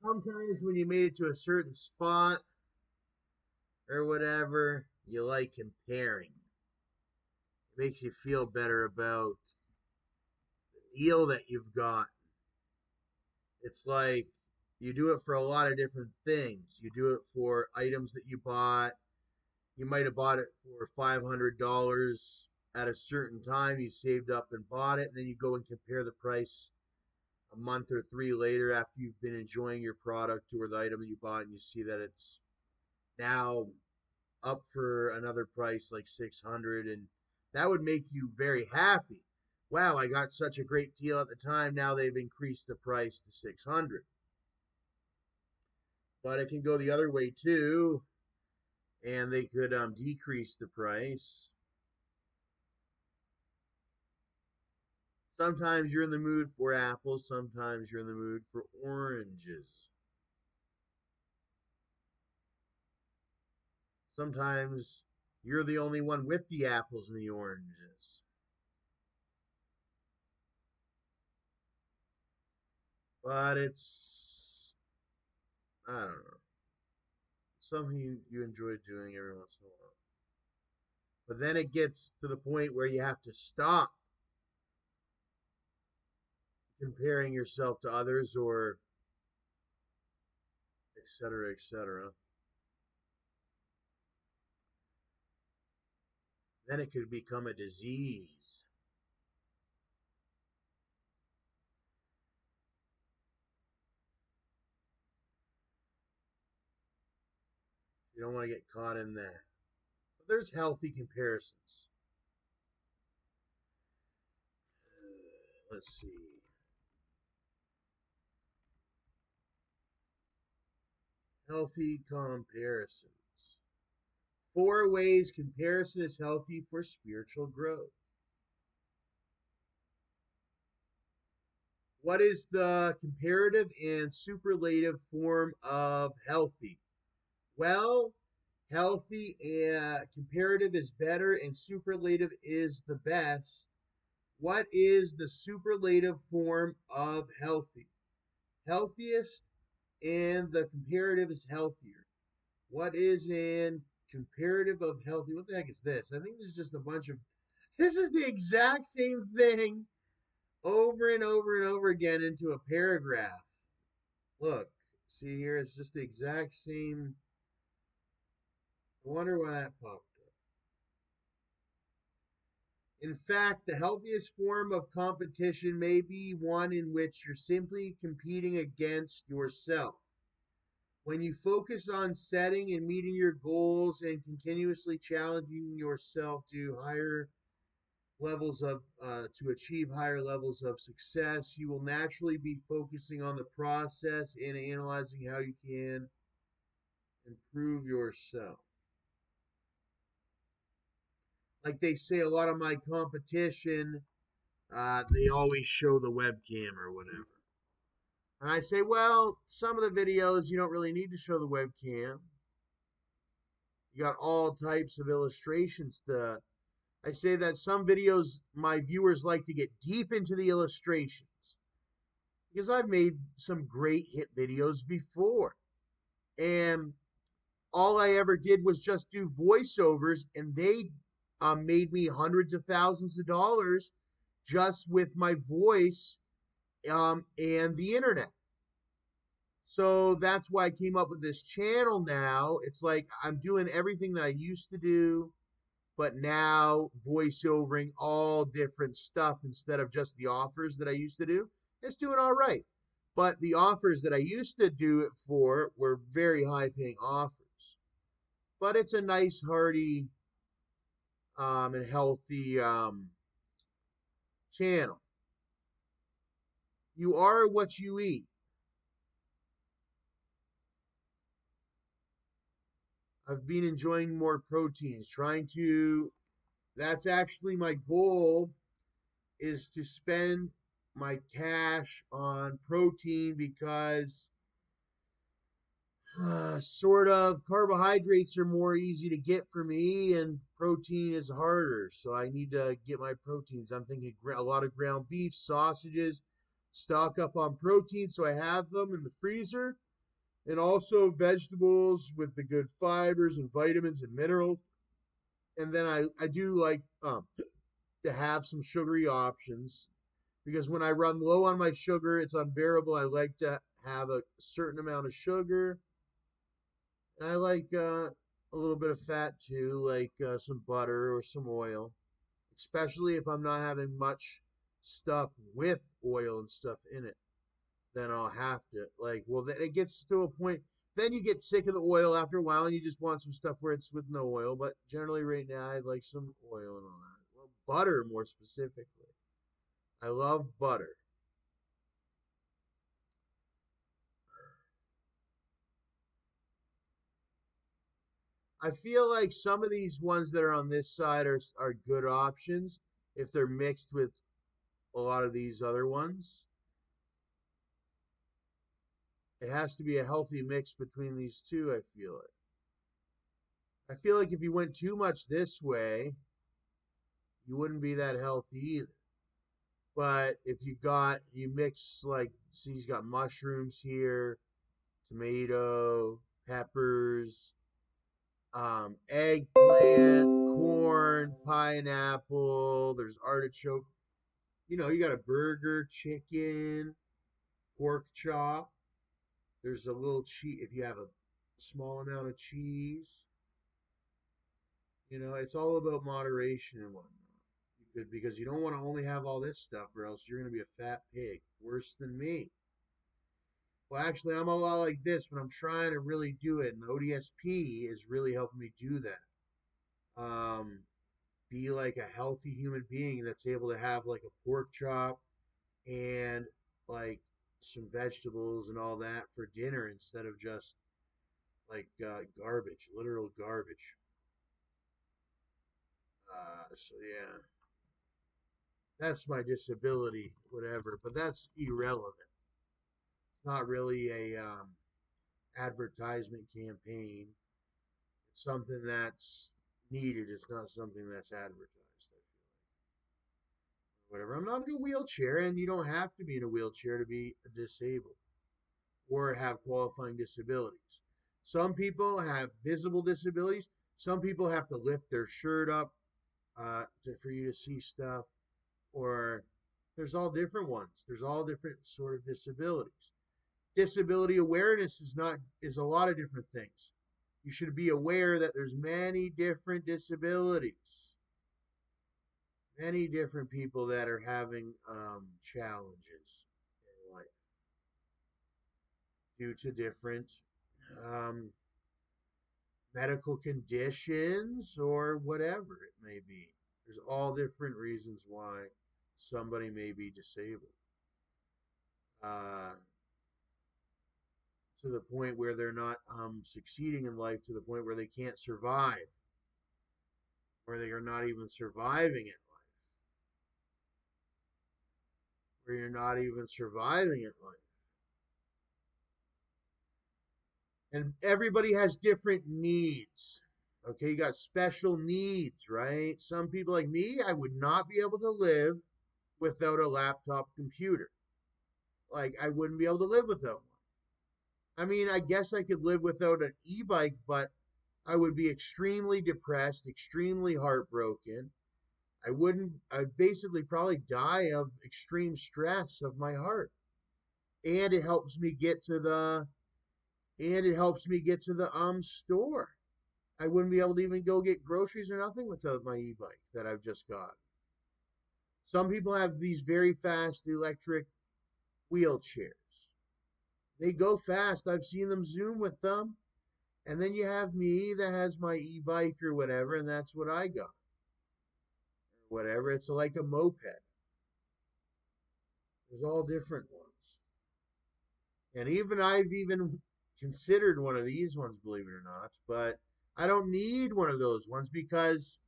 Sometimes when you made it to a certain spot or whatever, you like comparing. It makes you feel better about the deal that you've got. It's like you do it for a lot of different things. You do it for items that you bought. You might have bought it for $500 at a certain time. You saved up and bought it, and then you go and compare the price a month or three later after you've been enjoying your product or the item that you bought, and you see that it's now up for another price like 600, and that would make you very happy. Wow, I got such a great deal at the time. Now they've increased the price to 600. But it can go the other way too, and they could decrease the price. Sometimes you're in the mood for apples, sometimes you're in the mood for oranges. Sometimes you're the only one with the apples and the oranges. But it's, I don't know, something you enjoy doing every once in a while. But then it gets to the point where you have to stop comparing yourself to others or etc. etc. Then it could become a disease. You don't want to get caught in that. But there's healthy comparisons. Let's see. Healthy comparisons. 4 ways comparison is healthy for spiritual growth. What is the comparative and superlative form of healthy? Well, healthy and comparative is better and superlative is the best. What is the superlative form of healthy? Healthiest, and the comparative is healthier. What is an comparative of healthy? What the heck is this? I think this is just a bunch of. This is the exact same thing over and over and over again into a paragraph. Look, see here, it's just the exact same. I wonder why that popped up. In fact, the healthiest form of competition may be one in which you're simply competing against yourself. When you focus on setting and meeting your goals and continuously challenging yourself to higher levels of to achieve higher levels of success, you will naturally be focusing on the process and analyzing how you can improve yourself. Like they say, a lot of my competition, they always show the webcam or whatever. And I say, well, some of the videos you don't really need to show the webcam. You got all types of illustrations to. I say that some videos my viewers like to get deep into the illustrations because I've made some great hit videos before. And all I ever did was just do voiceovers, and they made me hundreds of thousands of dollars just with my voice and the internet. So that's why I came up with this channel now. It's like I'm doing everything that I used to do, but now voiceovering all different stuff instead of just the offers that I used to do. It's doing all right. But the offers that I used to do it for were very high paying offers. But it's a nice, hearty, and healthy channel. You are what you eat. I've been enjoying more proteins, trying to, that's actually my goal is to spend my cash on protein because sort of carbohydrates are more easy to get for me and protein is harder. So I need to get my proteins. I'm thinking a lot of ground beef, sausages, stock up on protein so I have them in the freezer. And also vegetables with the good fibers and vitamins and minerals. And then I do like to have some sugary options because when I run low on my sugar, it's unbearable. I like to have a certain amount of sugar. And I like a little bit of fat too, like some butter or some oil, especially if I'm not having much stuff with oil and stuff in it. Then I'll have to like. Well, then it gets to a point. Then you get sick of the oil after a while, and you just want some stuff where it's with no oil. But generally, right now, I like some oil and all that. Well, butter more specifically. I love butter. I feel like some of these ones that are on this side are good options if they're mixed with a lot of these other ones. It has to be a healthy mix between these two, I feel it. I feel like if you went too much this way, you wouldn't be that healthy either. But if you mix like, see, he's got mushrooms here, tomato, peppers, eggplant, corn, pineapple, there's artichoke. You got a burger, chicken, pork chop. There's a little cheese if you have a small amount of cheese. It's all about moderation and whatnot. Because you don't want to only have all this stuff, or else you're going to be a fat pig, worse than me. Well, actually, I'm a lot like this, but I'm trying to really do it, and the ODSP is really helping me do that. Be like a healthy human being that's able to have like a pork chop and like some vegetables and all that for dinner instead of just like garbage, literal garbage. So yeah, that's my disability, whatever. But that's irrelevant. Not really a advertisement campaign. It's something that's needed. It's not something that's advertised. I feel like whatever. I'm not in a wheelchair, and you don't have to be in a wheelchair to be disabled or have qualifying disabilities. Some people have visible disabilities. Some people have to lift their shirt up for you to see stuff, or there's all different ones. There's all different sort of disabilities. Disability awareness is a lot of different things. You should be aware that there's many different disabilities, many different people that are having challenges in life due to different um, medical conditions or whatever it may be. There's all different reasons why somebody may be disabled. Uh, to the point where they're not succeeding in life, to the point where they can't survive, or they are not even surviving in life, where you're not even surviving in life. And everybody has different needs. Okay, you got special needs, right? Some people like me, I would not be able to live without a laptop computer. Like, I wouldn't be able to live without one. I mean, I guess I could live without an e bike, but I would be extremely depressed, extremely heartbroken. I'd basically probably die of extreme stress of my heart. And it helps me get to the store. I wouldn't be able to even go get groceries or nothing without my e-bike that I've just got. Some people have these very fast electric wheelchairs. They go fast. I've seen them zoom with them. And then you have me that has my e-bike or whatever, and that's what I got. Or whatever. It's like a moped. There's all different ones. And I've even considered one of these ones, believe it or not, but I don't need one of those ones because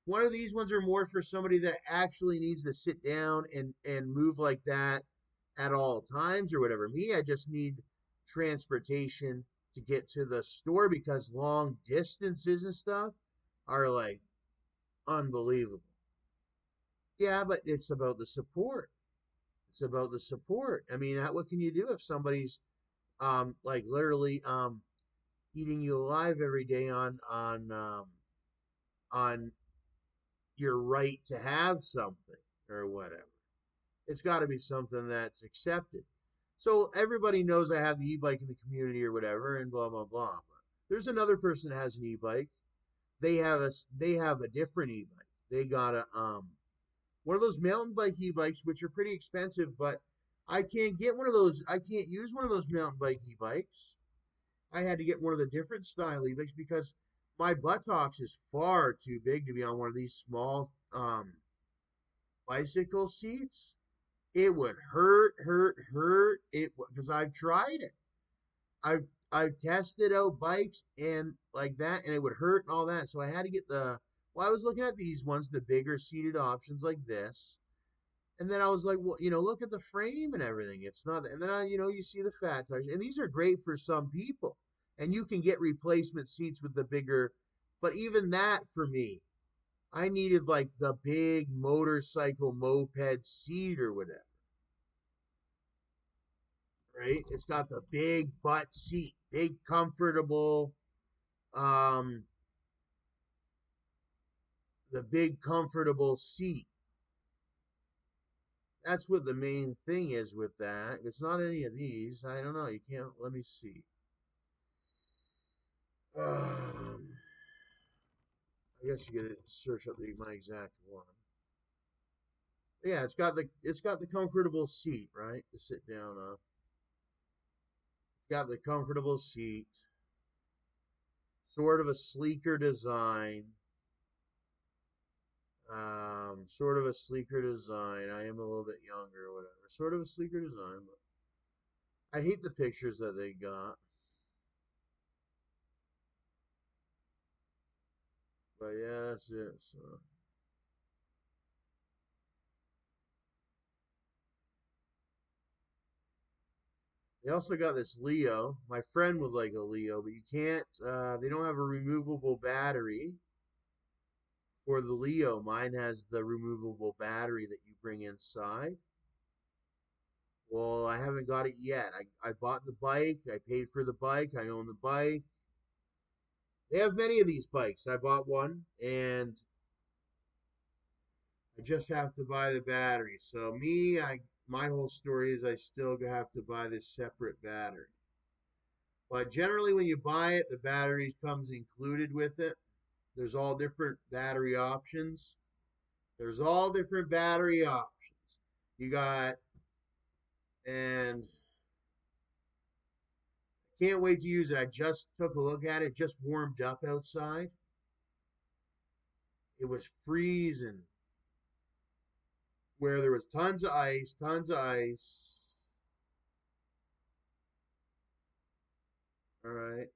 one of these ones are more for somebody that actually needs to sit down and move like that at all times or whatever. Me, I just need transportation to get to the store because long distances and stuff are like unbelievable. Yeah, but it's about the support. It's about the support. I mean, what can you do if like literally eating you alive every day on your right to have something or whatever. It's got to be something that's accepted. So everybody knows I have the e-bike in the community or whatever, and blah blah blah. But there's another person that has an e-bike. They have a different e-bike. They got a one of those mountain bike e-bikes, which are pretty expensive, but I can't get one of those. I can't use one of those mountain bike e-bikes. I had to get one of the different style e-bikes because my buttocks is far too big to be on one of these small bicycle seats. It would hurt it because I've tried it. I've tested out bikes and like that, and it would hurt and all that. So I had to get the. Well, I was looking at these ones, the bigger seated options like this, and then I was like, well, look at the frame and everything. It's not. And then you see the fat tires, and these are great for some people, and you can get replacement seats with the bigger. But even that for me, I needed like the big motorcycle moped seat or whatever. Right? It's got the big butt seat, big comfortable, um, the big comfortable seat. That's what the main thing is with that. It's not any of these. I don't know. You can't. Let me see. I guess you get to search up my exact one. Yeah, it's got the comfortable seat, right, to sit down on. It's got the comfortable seat, sort of a sleeker design. Sort of a sleeker design. I am a little bit younger or whatever. Sort of a sleeker design, but I hate the pictures that they got. But yeah, that's it. So they also got this Leo. My friend would like a Leo, but you can't. They don't have a removable battery for the Leo. Mine has the removable battery that you bring inside. Well, I haven't got it yet. I bought the bike. I paid for the bike. I own the bike. They have many of these bikes. I bought one, and I just have to buy the battery. So my whole story is I still have to buy this separate battery. But generally, when you buy it, the battery comes included with it. There's all different battery options. There's all different battery options. You got, and can't wait to use it. I just took a look at it. Just warmed up outside. It was freezing where there was tons of ice, tons of ice. All right.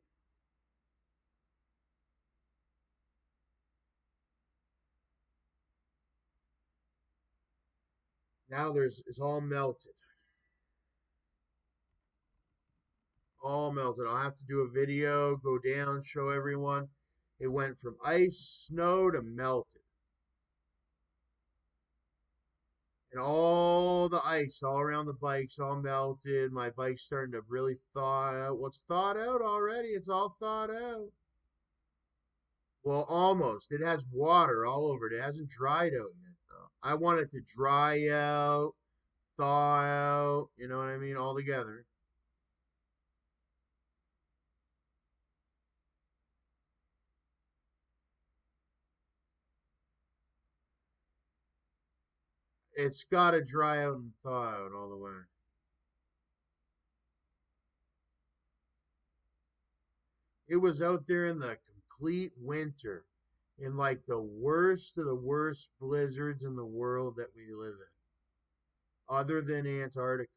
Now it's all melted. All melted. I'll have to do a video, go down, show everyone. It went from ice, snow to melted. And all the ice all around the bike's all melted. My bike's starting to really thaw out. Well, it's thawed out already. It's all thawed out. Well, almost. It has water all over it. It hasn't dried out yet, though. I want it to dry out, thaw out, you know what I mean, all together. It's got to dry out and thaw out all the way. It was out there in the complete winter, in like the worst of the worst blizzards in the world that we live in, other than Antarctica.